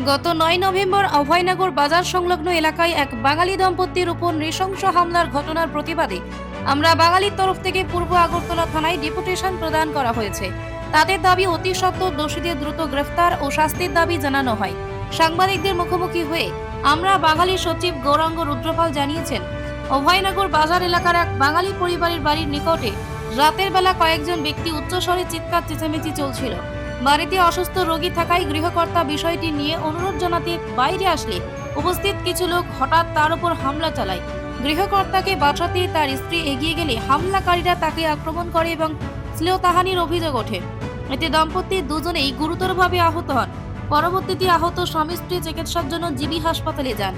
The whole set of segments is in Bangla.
গত ৯ নভেম্বর অভয়নগর বাজার সংলগ্ন এলাকায় এক বাঙালি দম্পতির উপর নৃশংস হামলার ঘটনার প্রতিবাদে আমরা বাঙালির তরফ থেকে পূর্ব আগরতলা থানায় ডেপুটেশন প্রদান করা হয়েছে। তাদের দাবি অতি সত্বর দোষীদের দ্রুত গ্রেফতার ও শাস্তির দাবি জানানো হয়। সাংবাদিকদের মুখোমুখি হয়ে আমরা বাঙালি সচিব গৌরাঙ্গ রুদ্রপাল জানিয়েছেন, অভয়নগর বাজার এলাকার এক বাঙালি পরিবারের বাড়ির নিকটে রাতের বেলা কয়েকজন ব্যক্তি উচ্চস্বরে চিৎকার চেঁচামেচি চলছিল। বাড়িতে অসুস্থ রোগী থাকায় গৃহকর্তা বিষয়টি নিয়ে অনুরোধ জানাতে বাইরে আসলে উপস্থিত কিছু লোক হঠাৎ তার উপর হামলা চালায়। গৃহকর্তাকে বাঁচাতে তার স্ত্রী এগিয়ে গেলে হামলাকারীরা তাকে আক্রমণ করে এবং শ্লীলতাহানির অভিযোগ ওঠে। এতে দম্পতির দুজনেই গুরুতরভাবে আহত হন। পরবর্তীতে আহত স্বামী স্ত্রী চিকিৎসার জন্য জিবি হাসপাতালে যান,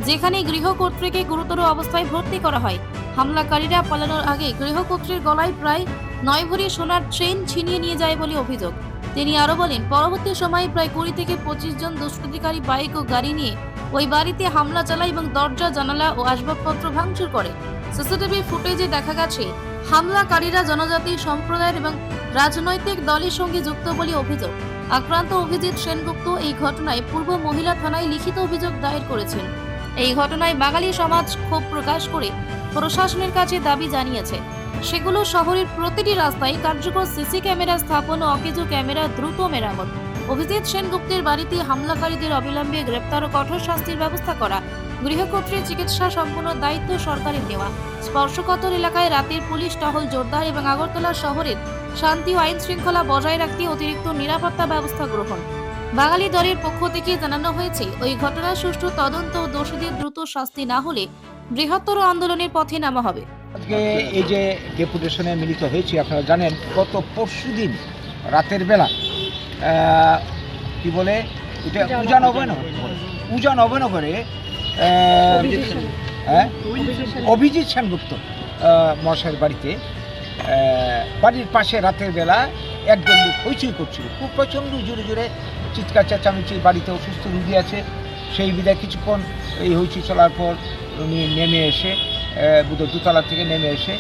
যেখানে গৃহকর্ত্রীকে গুরুতর অবস্থায় ভর্তি করা হয়। হামলাকারীরা পালানোর আগে গৃহকর্ত্রীর গলায় প্রায় ৯ ভরি সোনার চেইন ছিনিয়ে নিয়ে যায় বলে অভিযোগ। তিনি আরো বলেন, পরবর্তী সময়ে প্রায় ২০ থেকে ২৫ জন দুষ্কৃতিকারী বাইক ও গাড়ি নিয়ে ওই বাড়িতে হামলা চালায় এবং দরজা, জানালা ও আসবাবপত্র ভাঙচুর করে। সিসিটিভি ফুটেজে দেখা গেছে হামলাকারীরা জনজাতি সম্প্রদায়ের এবং রাজনৈতিক দলের সঙ্গে যুক্ত বলে অভিযোগ। আক্রান্ত অভিজিৎ সেনগুপ্ত এই ঘটনায় পূর্ব মহিলা থানায় লিখিত অভিযোগ দায়ের করেছেন। এই ঘটনায় বাঙালি সমাজ ক্ষোভ প্রকাশ করে প্রশাসনের কাছে দাবি জানিয়েছে সেগুলো শহরের প্রতিটি রাস্তায় কার্যকর সিসি ক্যামেরা স্থাপন ও অকেজো ক্যামেরা দ্রুত মেরামত, অভিজিৎ সেনগুপ্তের বাড়িতে হামলাকারীদের অবিলম্বে গ্রেপ্তার ও কঠোর শাস্তির ব্যবস্থা করা, গৃহকর্ত্রীর চিকিৎসা সম্পূর্ণ দায়িত্ব সরকারের নেওয়া, স্পর্শকাতর এলাকায় রাতের পুলিশ টহল জোরদার এবং আগরতলা শহরের শান্তি ও আইন শৃঙ্খলা বজায় রাখতে অতিরিক্ত নিরাপত্তা ব্যবস্থা গ্রহণ। বাঙালি দলের পক্ষ থেকে জানানো হয়েছে, ওই ঘটনার সুষ্ঠু তদন্ত ও দোষীদের দ্রুত শাস্তি না হলে বৃহত্তর আন্দোলনের পথে নামা হবে। আজকে এই যে ডেপুটেশনে মিলিত হয়েছি, আপনারা জানেন গত পরশুদিন রাতের বেলা কি বলে এটা উজান অভয়নগরে অভিজিৎ সেনগুপ্ত মশাইয়ের বাড়িতে বাড়ির পাশে রাতের বেলা একজন লোক হইচই করছিল, খুব প্রচণ্ড জোরে জোরে চিৎকার চেঁচামেচি। বাড়িতে অসুস্থ রুগী আছে, সেই বিধায় কিছুক্ষণ এই হইচই চলার পর উনি নেমে এসে দোতলা থেকে নেমে এসে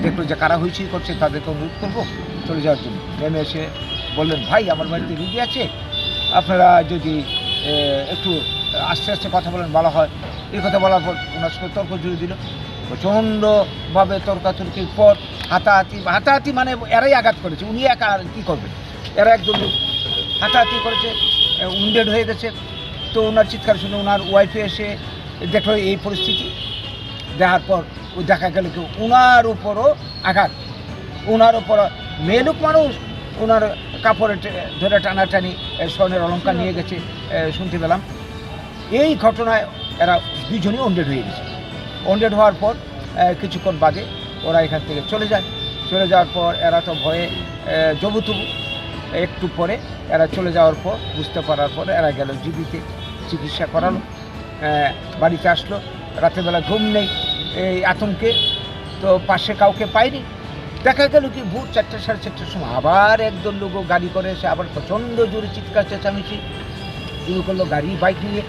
দেখলো যে কারা হইচই করছে, তাদেরকে অনুরোধ করবো চলে যাওয়ার জন্য। নেমে এসে বললেন, ভাই আমার বাড়িতে রুগী আছে, আপনারা যদি একটু আস্তে আস্তে কথা বলেন ভালো হয়। এই কথা বলার পর ওনার সঙ্গে তর্ক জুড়ে দিল। প্রচণ্ডভাবে তর্কাতর্কির পর হাতাহাতি মানে এরাই আঘাত করেছে, উনি একা আর কী করবেন, এরা একদম হাতাহাতি করেছে, উন্ডেড হয়ে গেছে। তো ওনার চিৎকার শুনে ওনার ওয়াইফে এসে দেখলো এই পরিস্থিতি, দেখার পর ও দেখা গেল কি ওনার উপরও আঘাত, ওনার উপর মেয়ে লোক মানুষ, ওনার কাপড়ে ধরে টানাটানি, স্বর্ণের অলঙ্কার নিয়ে গেছে শুনতে পেলাম। এই ঘটনায় এরা দুজনই অন্ডেড হয়ে গেছে। অন্ডেড হওয়ার পর কিছুক্ষণ বাদে ওরা এখান থেকে চলে যায়। চলে যাওয়ার পর এরা তো ভয়ে জবুতবু। একটু পরে এরা চলে যাওয়ার পর বুঝতে পারার পরে এরা গেল জিবিতে চিকিৎসা করালো, বাড়িতে আসলো। রাতের বেলা ঘুম নেই এই আতঙ্কে, তো পাশে কাউকে পায়নি। দেখা গেল কি ভোর ৪টা সাড়ে ৪টার সময় আবার একদল লোক গাড়ি করে এসে আবার প্রচণ্ড জোরে চিৎকার চেঁচামেচি শুরু করলো, গাড়ি বাইক নিয়ে।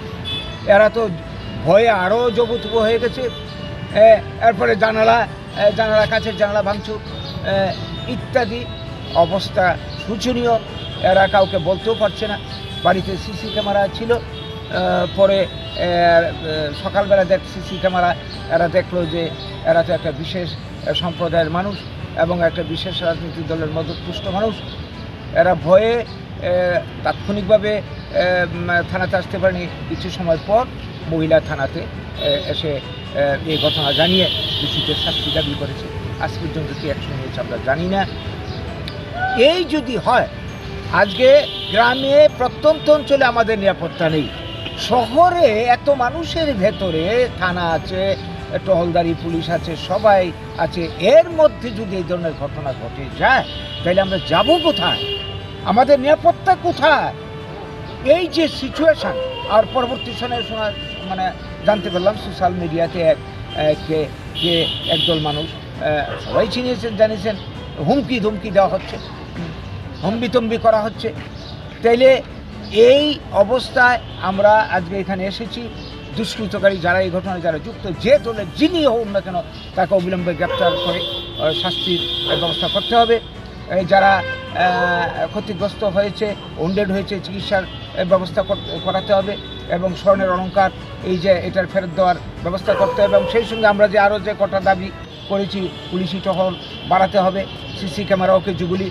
এরা তো ভয়ে আরও জবুতবু হয়ে গেছে। এরপরে জানালা কাছের জানালা ভাঙচুর ইত্যাদি অবস্থা শোচনীয়। এরা কাউকে বলতেও পারছে না। বাড়িতে সিসি ক্যামেরা ছিল, পরে সকালবেলা সিসি ক্যামেরা এরা দেখলো যে এরা তো একটা বিশেষ সম্প্রদায়ের মানুষ এবং একটা বিশেষ রাজনৈতিক দলের মদতপুষ্ট মানুষ। এরা ভয়ে তাৎক্ষণিকভাবে থানাতে আসতে পারেনি। কিছু সময় পর মহিলা থানাতে এসে এই ঘটনা জানিয়ে দোষীদের শাস্তি দাবি করেছে। আজ পর্যন্ত কি অ্যাকশন নিয়েছে আমরা জানি না। এই যদি হয়, আজকে গ্রামে প্রত্যন্ত অঞ্চলে আমাদের নিরাপত্তা নেই, শহরে এত মানুষের ভেতরে থানা আছে, টহলদারি পুলিশ আছে, সবাই আছে, এর মধ্যে যদি এই ধরনের ঘটনা ঘটে যায় তাহলে আমরা যাব কোথায়? আমাদের নিরাপত্তা কোথায়? এই যে সিচুয়েশান। আর পরবর্তী সময়ে মানে জানতে পারলাম সোশ্যাল মিডিয়াতে কে একদল মানুষ, সবাই চিনিয়েছেন জানিয়েছেন, হুমকি ধুমকি দেওয়া হচ্ছে, হম্বিতম্বি করা হচ্ছে। তাইলে এই অবস্থায় আমরা আজকে এখানে এসেছি। দুষ্কৃতকারী যারা এই ঘটনায় যারা যুক্ত, যে দলের যিনি হোক না কেন, তাকে অবিলম্বে গ্রেপ্তার করে শাস্তির ব্যবস্থা করতে হবে। যারা ক্ষতিগ্রস্ত হয়েছে, ওন্ডেড হয়েছে, চিকিৎসার ব্যবস্থা করাতে হবে এবং স্বর্ণের অলংকার এই যে এটার ফেরত দেওয়ার ব্যবস্থা করতে হবে এবং সেই সঙ্গে আমরা যে আরও যে কটা দাবি করেছি, পুলিশি টহল বাড়াতে হবে, সিসি ক্যামেরা ওকে যেগুলি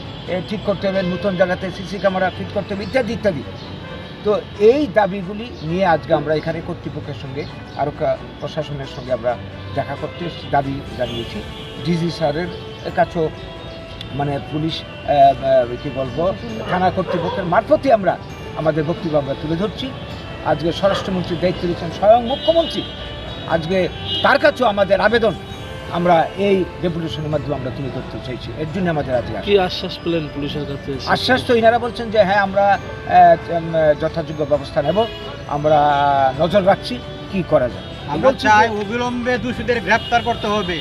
ঠিক করতে হবে, নতুন জায়গাতে সিসি ক্যামেরা ফিট করতে হবে ইত্যাদি ইত্যাদি। তো এই দাবিগুলি নিয়ে আজকে আমরা এখানে কর্তৃপক্ষের সঙ্গে আরও প্রশাসনের সঙ্গে আমরা দেখা করতে দাবি জানিয়েছি। ডিজি স্যারের কাছেও মানে পুলিশ কী বলবো থানা কর্তৃপক্ষের মারফতই আমরা আমাদের বক্তব্য আমরা তুলে ধরছি। আজকে স্বরাষ্ট্রমন্ত্রীর দায়িত্ব দিয়েছেন স্বয়ং মুখ্যমন্ত্রী, আজকে তার কাছেও আমাদের আবেদন আমরা এই ডেপুটেশনের মাধ্যমে আমরা তুলে ধরতে চাইছি। এর জন্য আমাদের আজকে কি আশ্বাস পেলেন পুলিশের কাছে? আশ্বাস তো ইনারা বলছেন যে হ্যাঁ আমরা যথাযোগ্য ব্যবস্থা নেব, আমরা নজর রাখছি কি করা যায়। আমরা চাই অবিলম্বে দোষীদের গ্রেপ্তার করতে হবে।